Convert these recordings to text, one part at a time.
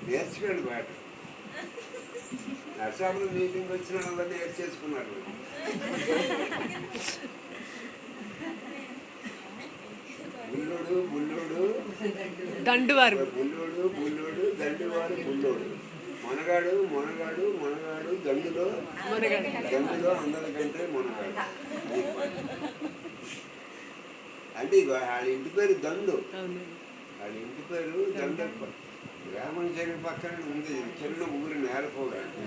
నేర్చుకోండి మాట. నర్సాపురం మీటింగ్ వచ్చిన వాళ్ళని నేర్చేసుకున్నారు. బుల్లోడు బుల్లోడు దండువారు, బుల్లోడు బుల్లోడు దండువారు బుల్లోడు, మొనగాడు మొనగాడు మొనగాడు దండులో దండులో అందరికంటే మొనగాడు. అంటే వాళ్ళ ఇంటి పేరు దండు, వాళ్ళ ఇంటి పేరు దండప్ప. గ్రామం చెరువు పక్కన ఉంది చిన్న ఊరు నేలపోవడానికి.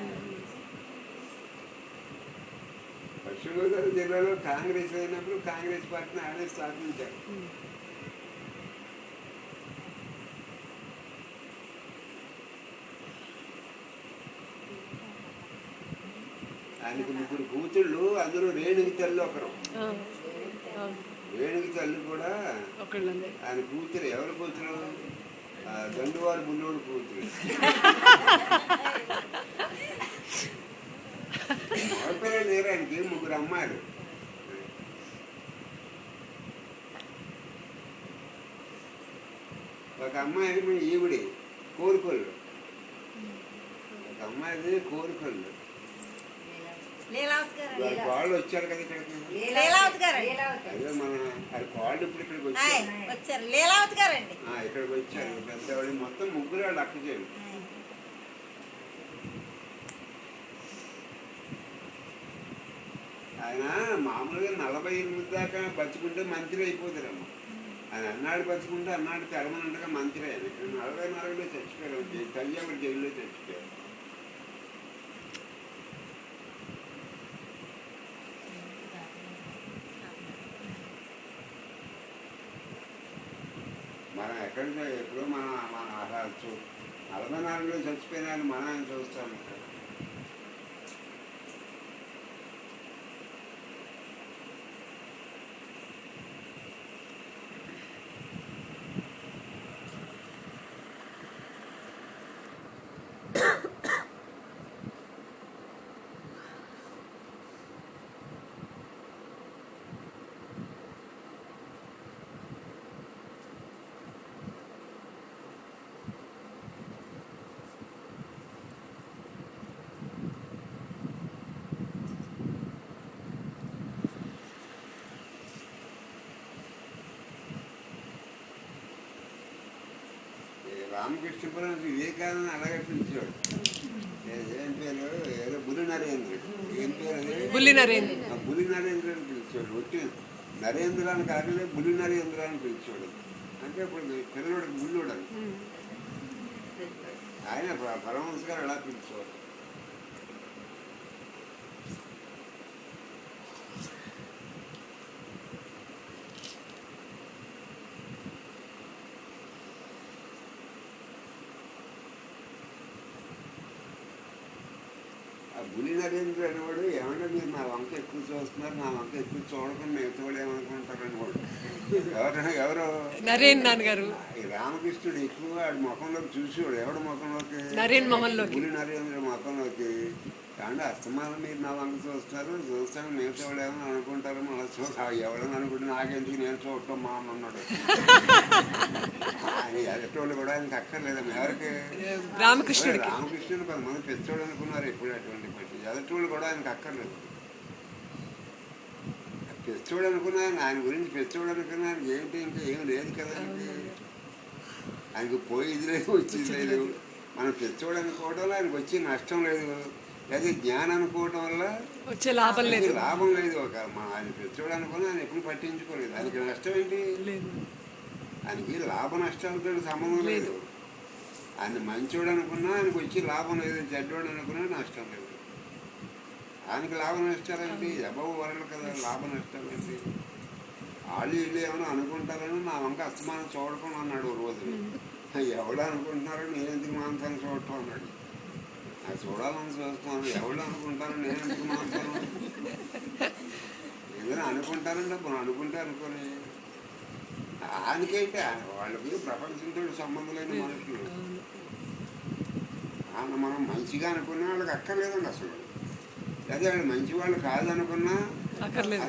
పశ్చిమ గోదావరి జిల్లాలో కాంగ్రెస్ అయినప్పుడు కాంగ్రెస్ పార్టీని ఆయనే స్థాపించారు. ఆయనకు 3 కూతుళ్ళు, అందులో రేణుకి తల్లి ఒకరు. రేణుకి తల్లి కూడా ఆయన కూతురు. ఎవరి కూతురు? దండువారు బుల్లోడు కూతురు. మగపిల్లలు లేరు ఆయనకి, 3 అమ్మాయిలు. ఒక అమ్మాయి ఈవిడి కోరుకొల్లు, ఒక అమ్మాయిది కోరుకొల్లు. వాళ్ళు వచ్చారు కదా ఇక్కడికి. అదే మన అది వాళ్ళు ఇప్పుడు ఇక్కడికి వచ్చారు, ఇక్కడికి వచ్చారు పెద్దవాళ్ళు. మొత్తం 3 వాళ్ళు అక్క చేయండి. ఆయన మామూలుగా 48 దాకా బతుకుంటే మంత్రి అయిపోతారమ్మ. ఆయన అన్నాడు బతుకుంటే అన్నాడు పెరమనంటగా మంత్రి. ఆయన 44లో చచ్చిపోయారు. తల్లి జైల్లో చచ్చిపోయారు. మనం ఎప్పుడో మన 44లో చచ్చిపోయినా మనం ఆయన చూస్తాం. రామకృష్ణపురం వివేకానంద అలాగే పిలిచేవాడు. ఏం పేరు? ఏదో బుల్లి నరేంద్రుడు. ఏం పేరు అది? బుల్లి నరేంద్ర అని పిలిచేవాడు. ఒట్టి నరేంద్ర అని కాకుండా బుల్లి నరేంద్ర అని పిలిచేవాడు. అంటే ఇప్పుడు పిల్లవాడు బుల్లుడు అని. ఆయన పరమహంస గారు ఎలా పిలిచేవాడు. బుల్లి నరేంద్ర అనేవాడు ఏమన్నా మీరు నా వంక ఎక్కువ చూస్తున్నారు, నా వంక ఎక్కువ చూడకుండా మిగతా వాళ్ళు ఏమనుకుంటారు అనేవాడు. ఎవరో గారు రామకృష్ణుడు ఎక్కువ వాడి ముఖంలోకి చూసేవాడు. ఎవడు ముఖంలోకి? బుల్లి నరేంద్ర ముఖంలోకి. కానీ అస్తమానం మీరు నా వంక చూస్తాను మిగతా వాళ్ళు ఏమన్నా అనుకుంటారు. మళ్ళీ ఎవడని అనుకుంటే నాకెందుకు, నేను చూడటం మా అన్నాడు. ఆయన ఎదటోళ్ళు కూడా ఆయనకి అక్కర్లేదమ్మా. ఎవరికి? రామకృష్ణుడు 10 పెంచోడు అనుకున్నారు ఎప్పుడు. అటువంటి పట్టి ఎదటోళ్ళు కూడా ఆయనకు అక్కర్లేదు. పెంచోడు అనుకున్నాను, ఆయన గురించి పెంచోడు అనుకున్నాను. ఏంటి ఇంకా ఏం లేదు కదా ఆయనకు. పోయేది లేదు, వచ్చేది లేదు. మనం పెంచోడు అనుకోవడంలో ఆయనకు వచ్చే నష్టం లేదు. లేదా జ్ఞానం అనుకోవడం వల్ల వచ్చే లాభం లేదు. ఆయన పెంచోడు అనుకుని ఆయన ఎప్పుడు పట్టించుకోలేదు. ఆయనకి నష్టం ఏంటి? ఆయనకి లాభ నష్టాలతో సంబంధం లేదు. ఆయన మంచోడు అనుకున్నా ఆయనకు వచ్చి లాభం లేదు, చెడ్డోడు అనుకున్నా నష్టం లేదు. ఆయనకి లాభ నష్టాలు ఏంటి? అబవ్ వరలు కదా లాభ నష్టాలు ఏంటి? వాళ్ళు వీళ్ళు ఏమైనా అనుకుంటారని నా వంక అస్తమానం చూడకుండా అన్నాడు ఓ రోజు. ఎవడు అనుకుంటున్నారో నేను ఎందుకు మాంసాన్ని చూడటం అన్నాడు. నాకు చూడాలని చూస్తున్నాను, ఎవడు అనుకుంటారో నేను ఎందుకు మాంసాను. ఏదైనా అనుకుంటారంటే మనం అనుకుంటే అనుకోని ఆయనకేంటి? వాళ్ళకి ప్రపంచంతో సంబంధం లేని మనుషులు. మనం మంచిగా అనుకున్నా వాళ్ళకి అక్కర్లేదండి అసలు. అదే వాళ్ళు మంచి వాళ్ళు కాదనుకున్నా అక్కర్లేదు.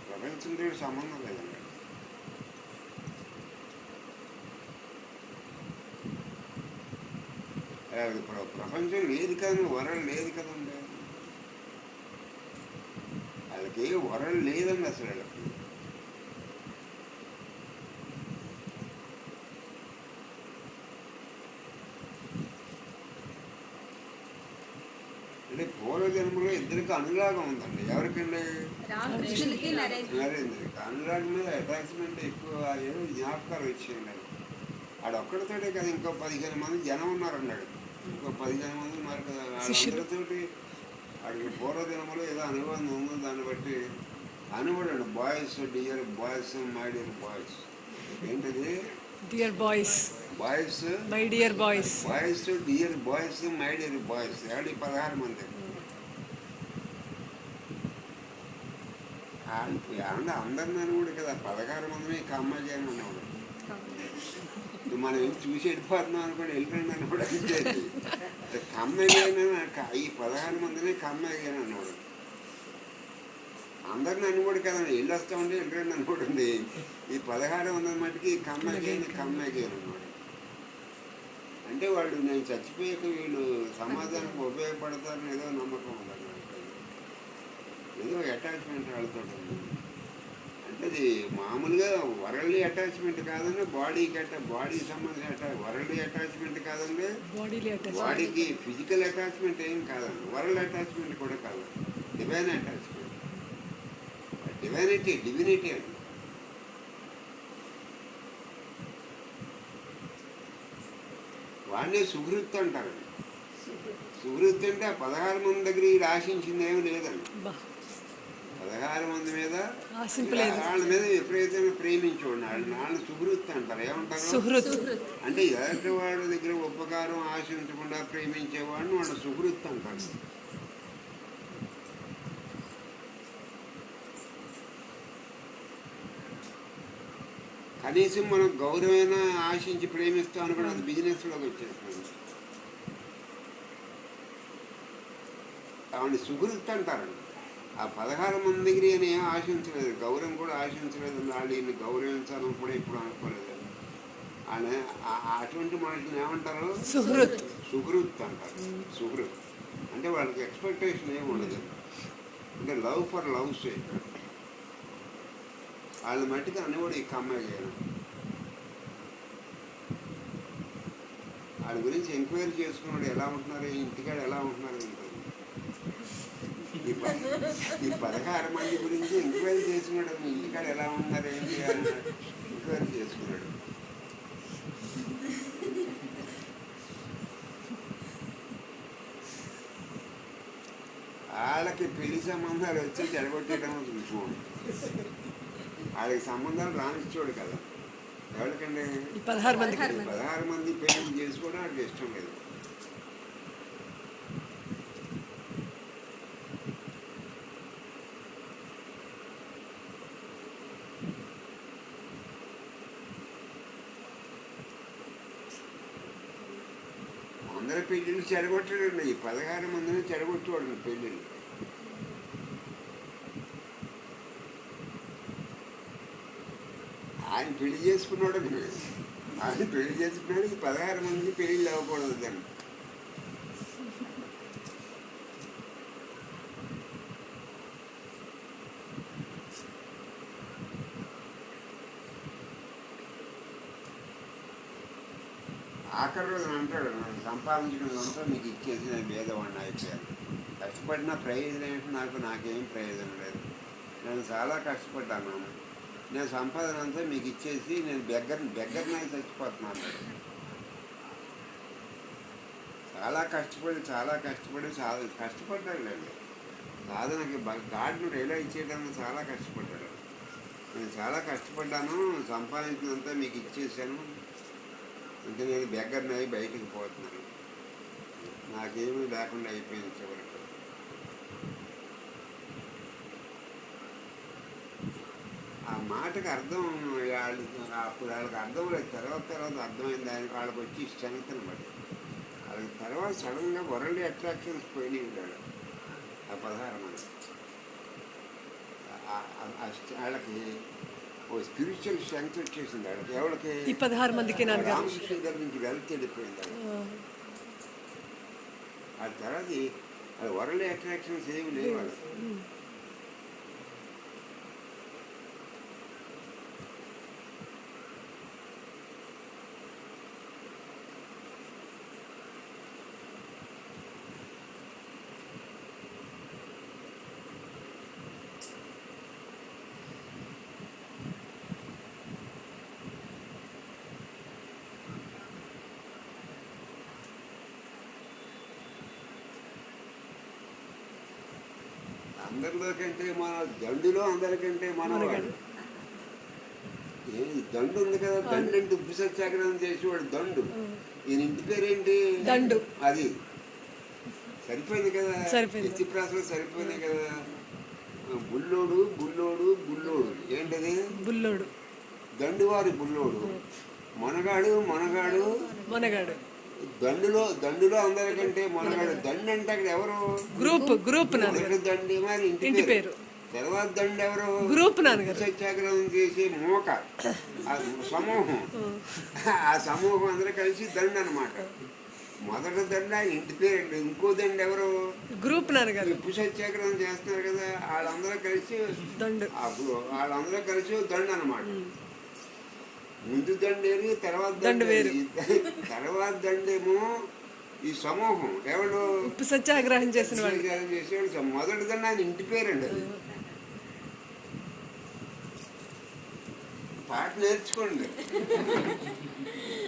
ప్రపంచంతో సంబంధం లేదండి. ప్రపంచం లేదు కదా, వరల్డ్ లేదు కదండి. వాళ్ళకి వరల్డ్ లేదండి అసలు వాళ్ళకి. అంటే పూర్వజన్మలో ఇద్దరికి అనురాగం ఉందండి. ఎవరికండి? నరేంద్రకి అనురాగం మీద అటాచ్మెంట్ ఎక్కువ. ఏదో జ్ఞాపకాలు వచ్చేయండి. ఆడొక్కడితోటే కదా, ఇంకో 15 మంది జనం ఉన్నారన్నాడు. ఇంకో 15 మంది ఉన్నారు కదా, వాళ్ళందరితోటి వాడికి పూర్వజన్మలో ఏదో అనుబంధం ఉందో దాన్ని బట్టి అనుబడండి. Boys, dear boys, my dear boys. ఏంటది? Dear boys, boys, my dear boys. Boys, dear boys, my dear boys. 16 మంది. అందరిని అనుకోడు కదా, 16 మందిని కమ్మాయి అని అన్నాడు. మనం ఏం చూసి వెళ్ళిపోతున్నాం అనుకోండి, వెళ్ళిపోయింది అని కూడా ఇచ్చేది. కమ్మాయినా ఈ 16 మందిని కమ్మాయి అని అన్నాడు. అందరిని అనుకోడు కదా, వెళ్ళి వస్తామండి వెళ్ళిపోయింది అనుకోండి. ఈ 16 మంది మటుకి కమ్మాయి అని అన్నాడు. అంటే వాళ్ళు నేను చచ్చిపోయాక వీళ్ళు సమాజానికి ఉపయోగపడతారని ఏదో నమ్మకం ఉందన్నమాట. ఏదో అటాచ్మెంట్ వాళ్ళతో ఉంది. అంటే అది మామూలుగా వరల్డ్ అటాచ్మెంట్ కాదండి, బాడీ సంబంధించిన వరల్డ్ అటాచ్మెంట్ కాదండి, బాడీకి ఫిజికల్ అటాచ్మెంట్ ఏం కాదండి, వరల్డ్ అటాచ్మెంట్ కూడా కాదు, డివైన్ అటాచ్మెంట్. డివినిటీ అండి. వాడినే సుహృత్ అంటారండి. సుహృత్ అంటే ఆ 16 మంది దగ్గర వీడు ఆశించింది ఏమి లేదండి. 16 మంది మీద వాళ్ళ మీద విపరీతంగా ప్రేమించేవాడు. వాళ్ళని సుహృత్ అంటారు. ఏమంటారు? అంటే ఎదుటి వాడి దగ్గర ఉపకారం ఆశించకుండా ప్రేమించేవాడిని వాళ్ళు సుహృత్ అంటారు. కనీసం మనం గౌరవమైన ఆశించి ప్రేమిస్తామని కూడా అది బిజినెస్లోకి వచ్చేస్తుంది. ఆవిడ సుహృత్ అంటారండి. ఆ 16 మంది దగ్గర ఈయన ఏం ఆశించలేదు, గౌరవం కూడా ఆశించలేదు. వాళ్ళు ఈయన్ని గౌరవించాలని కూడా ఇప్పుడు అనుకోలేదు. ఆయన అటువంటి మనుషులు ఏమంటారు? సుహృత్ అంటారు. సుహృత్ అంటే వాళ్ళకి ఎక్స్పెక్టేషన్ ఏమి ఉండదు. అంటే లవ్ ఫర్ లవ్ సేక్. వాళ్ళ మట్టికి అన్ని కూడా ఈ కమ్మాయి చేయను. వాళ్ళ గురించి ఎంక్వైరీ చేసుకున్నాడు, ఎలా ఉంటున్నారు, ఇంటికాడ ఎలా ఉంటున్నారు ఉంటుంది. ఈ 16 మంది గురించి ఎంక్వైరీ చేసుకున్నాడు. మీ ఇంటికాడ ఎలా ఉన్నారు ఏంటి అని ఎంక్వైరీ చేసుకున్నాడు. వాళ్ళకి పెళ్లి సంబంధాలు వచ్చి చెడగొట్టేయడం చూసుకోండి. వాళ్ళకి సంబంధాలు రానిచ్చాడు కదా. ఎవరికండి? 16 మంది పెళ్లి చేసుకోవడం వాళ్ళకి ఇష్టం లేదు. అందరి పెళ్ళిళ్ళు చెడగొట్టాడండి. ఈ 16 మందిని చెడగొట్టేవాడు పెళ్ళిళ్ళు. ఆయన పెళ్లి చేసుకున్నాడు. ఆయన పెళ్లి చేసుకున్నాడు. ఈ 16 మందికి పెళ్ళిళ్ళు అవ్వకూడదు దాన్ని. ఆఖరి రోజున అంటాడు, నేను సంపాదించినంతా నీకు ఇచ్చేసి నేను భేదవాడిని అయిపోయాను. కష్టపడిన ప్రయోజనం ఏంటి? నాకేం ప్రయోజనం లేదు. నేను చాలా కష్టపడ్డాను. నేను సంపాదన అంతా మీకు ఇచ్చేసి నేను బెగ్గర్నై చచ్చిపోతున్నాను. చాలా కష్టపడ్డాడు లేండి. సాధనకి గాడ్ను రియలైజ్ చేయడానికి చాలా కష్టపడ్డాడు. నేను చాలా కష్టపడ్డాను, సంపాదించినంతా మీకు ఇచ్చేసాను, ఇంకా నేను బెగ్గర్నై బయటికి పోతున్నాను, నాకేమీ లేకుండా అయిపోయింది చివరికి. ఆ మాటకు అర్థం అప్పుడు వాళ్ళకి అర్థం లేదు. తర్వాత అర్థమైంది. దానికి వాళ్ళకి వచ్చి స్ట్రెంగ్త్ బట్టి వాళ్ళకి తర్వాత సడన్గా వరల్డ్ అట్రాక్షన్స్ పోయినాయి ఉంటాడు. ఆ 16 మంది వాళ్ళకి ఓ స్పిరిచువల్ స్ట్రెంగ్త్ వచ్చేసింది వాళ్ళకి. ఎవరికి? 16 మందికి. రామకృష్ణ దగ్గర నుంచి వెళ్తే వెళ్ళిపోయింది. ఆ తర్వాత అది వరల్డ్ అట్రాక్షన్స్ ఏమి లేవు వాళ్ళు. అందరిలో కంటే మన దండులో అందరికంటే మనవాడు. దండు ఉంది కదా, దండు అంటే ఉప్పు సత్యాగ్రహం చేసేవాడు దండు. ఈయన ఇంటి పేరేంటి? దండు. అది సరిపోయింది కదా, ఎత్తి ప్రాసలు సరిపోయినాయి కదా. బుల్లోడు బుల్లోడు బుల్లోడు ఏంటది? బుల్లోడు. దండువారి బుల్లోడు. మనగాడు మనగాడు మనగాడు. దండులో అందరికంటే మనగాడు. దండు అంటే అక్కడ ఎవరు? గ్రూప్ దండి మరి ఇంటి పేరు. తర్వాత దండు ఎవరు? గ్రూప్ నాన్నగారు. సత్యాగ్రహం చేసే మోక ఆ సమూహం. ఆ సమూహం అందరూ కలిసి దండు అనమాట. మొదటి దండ ఇంటి పేరు. ఇంకో దండు ఎవరు? గ్రూప్ నాన్నగారు. ఉప్పు సత్యాగ్రహం చేస్తున్నారు కదా, వాళ్ళందరూ కలిసి దండు. వాళ్ళందరూ కలిసి దండు అనమాట. ముందు దండేరు, తర్వాత దండు వేరు. తర్వాత దండేమో ఈ సమూహం. ఎవరు? ఉప్పు సత్యాగ్రహం చేసిన వాళ్ళు. చేసేవాడు. మొదటి దండ ఆయన ఇంటి పేరండి. అది పాట నేర్చుకోండి.